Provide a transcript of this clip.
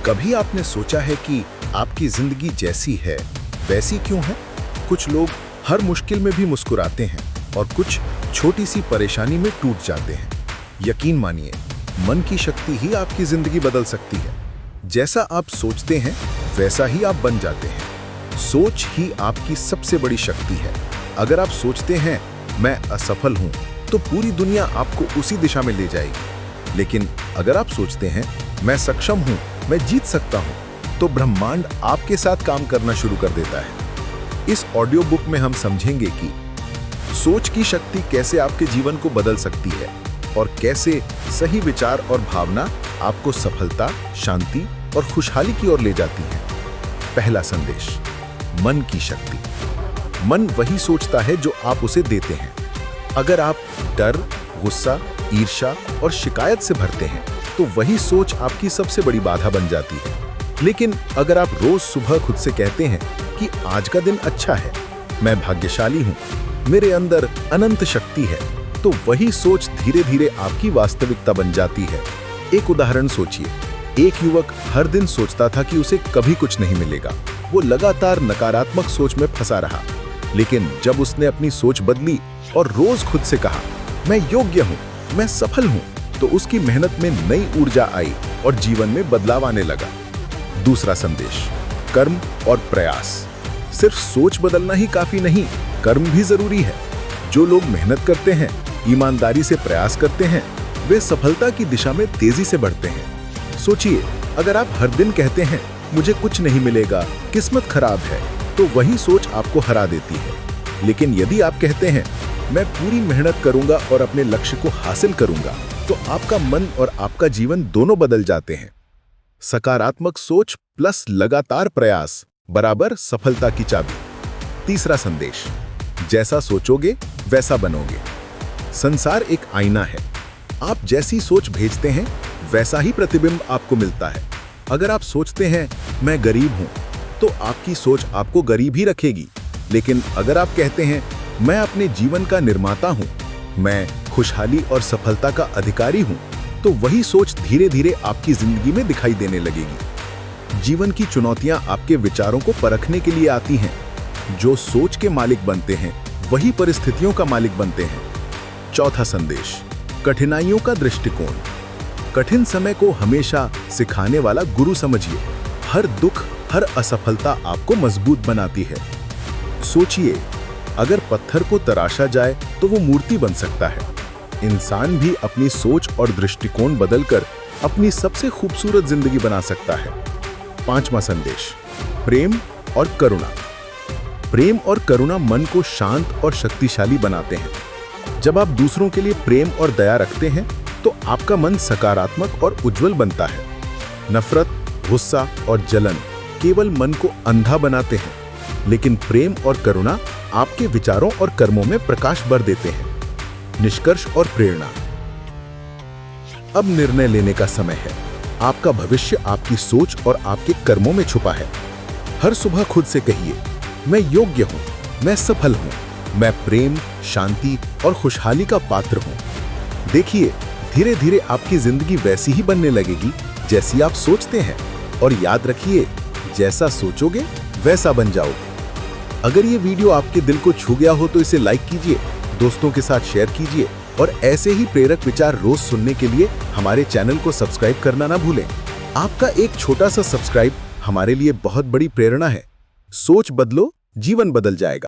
कभी आपने सोचा है कि आपकी जिंदगी जैसी है वैसी क्यों है? कुछ लोग हर मुश्किल में भी मुस्कुराते हैं और कुछ छोटी सी परेशानी में टूट जाते हैं। यकीन मानिए, मन की शक्ति ही आपकी जिंदगी बदल सकती है। जैसा आप सोचते हैं वैसा ही आप बन जाते हैं। सोच ही आपकी सबसे बड़ी शक्ति है। अगर आप सोचते हैं मैं असफल हूं, तो पूरी दुनिया आपको उसी दिशा में ले जाएगी। लेकिन अगर आप सोचते हैं मैं सक्षम हूं, मैं जीत सकता हूं, तो ब्रह्मांड आपके साथ काम करना शुरू कर देता है। इस ऑडियो बुक में हम समझेंगे कि सोच की शक्ति कैसे आपके जीवन को बदल सकती है और कैसे सही विचार और भावना आपको सफलता, शांति और खुशहाली की ओर ले जाती है। पहला संदेश, मन की शक्ति। मन वही सोचता है जो आप उसे देते हैं। अगर आप डर, गुस्सा, ईर्ष्या और शिकायत से भरते हैं, तो वही सोच आपकी सबसे बड़ी बाधा बन जाती है। लेकिन अगर आप रोज सुबह खुद से कहते हैं कि आज का दिन अच्छा है, मैं भाग्यशाली हूं, मेरे अंदर अनंत शक्ति है, तो वही सोच धीरे धीरे आपकी वास्तविकता बन जाती है। एक उदाहरण सोचिए, एक युवक हर दिन सोचता था कि उसे कभी कुछ नहीं मिलेगा। वो लगातार नकारात्मक सोच में फंसा रहा। लेकिन जब उसने अपनी सोच बदली और रोज खुद से कहा मैं योग्य हूं, मैं सफल हूं, तो उसकी मेहनत में नई ऊर्जा आई और जीवन में बदलाव आने लगा। दूसरा संदेश, कर्म और प्रयास। सिर्फ सोच बदलना ही काफी नहीं, कर्म भी जरूरी है। जो लोग मेहनत करते हैं, ईमानदारी से प्रयास करते हैं, वे सफलता की दिशा में तेजी से बढ़ते हैं। सोचिए, अगर आप हर दिन कहते हैं मुझे कुछ नहीं मिलेगा, किस्मत खराब है, तो वही सोच आपको हरा देती है। लेकिन यदि आप कहते हैं मैं पूरी मेहनत करूंगा और अपने लक्ष्य को हासिल करूंगा, तो आपका मन और आपका जीवन दोनों बदल जाते हैं। सकारात्मक सोच प्लस लगातार प्रयास बराबर सफलता की चाबी। तीसरा संदेश, जैसा सोचोगे वैसा बनोगे। संसार एक आईना है। आप जैसी सोच भेजते हैं वैसा ही प्रतिबिंब आपको मिलता है। अगर आप सोचते हैं मैं गरीब हूं, तो आपकी सोच आपको गरीब ही रखेगी। लेकिन अगर आप कहते हैं मैं अपने जीवन का निर्माता हूं, मैं खुशहाली और सफलता का अधिकारी हूं, तो वही सोच धीरे धीरे आपकी जिंदगी में दिखाई देने लगेगी। जीवन की चुनौतियां आपके विचारों को परखने के लिए आती हैं। जो सोच के मालिक बनते हैं वही परिस्थितियों का मालिक बनते हैं। चौथा संदेश, कठिनाइयों का दृष्टिकोण। कठिन समय को हमेशा सिखाने वाला गुरु समझिए। हर दुख, हर असफलता आपको मजबूत बनाती है। सोचिए, अगर पत्थर को तराशा जाए तो वो मूर्ति बन सकता है। इंसान भी अपनी सोच और दृष्टिकोण बदलकर अपनी सबसे खूबसूरत जिंदगी बना सकता है। पांचवा संदेश, प्रेम और करुणा। प्रेम और करुणा मन को शांत और शक्तिशाली बनाते हैं। जब आप दूसरों के लिए प्रेम और दया रखते हैं, तो आपका मन सकारात्मक और उज्जवल बनता है। नफरत, गुस्सा और जलन केवल मन को अंधा बनाते हैं। लेकिन प्रेम और करुणा आपके विचारों और कर्मों में प्रकाश भर देते हैं। निष्कर्ष और प्रेरणा। अब निर्णय लेने का समय है। आपका भविष्य आपकी सोच और आपके कर्मों में छुपा है। हर सुबह खुद से कहिए मैं योग्य हूं, मैं सफल हूं, मैं प्रेम, शांति और खुशहाली का पात्र हूं। देखिए, धीरे धीरे आपकी जिंदगी वैसी ही बनने लगेगी जैसी आप सोचते हैं। और याद रखिए, जैसा सोचोगे वैसा बन जाओगे। अगर ये वीडियो आपके दिल को छू गया हो तो इसे लाइक कीजिए, दोस्तों के साथ शेयर कीजिए और ऐसे ही प्रेरक विचार रोज सुनने के लिए हमारे चैनल को सब्सक्राइब करना ना भूलें। आपका एक छोटा सा सब्सक्राइब हमारे लिए बहुत बड़ी प्रेरणा है। सोच बदलो, जीवन बदल जाएगा।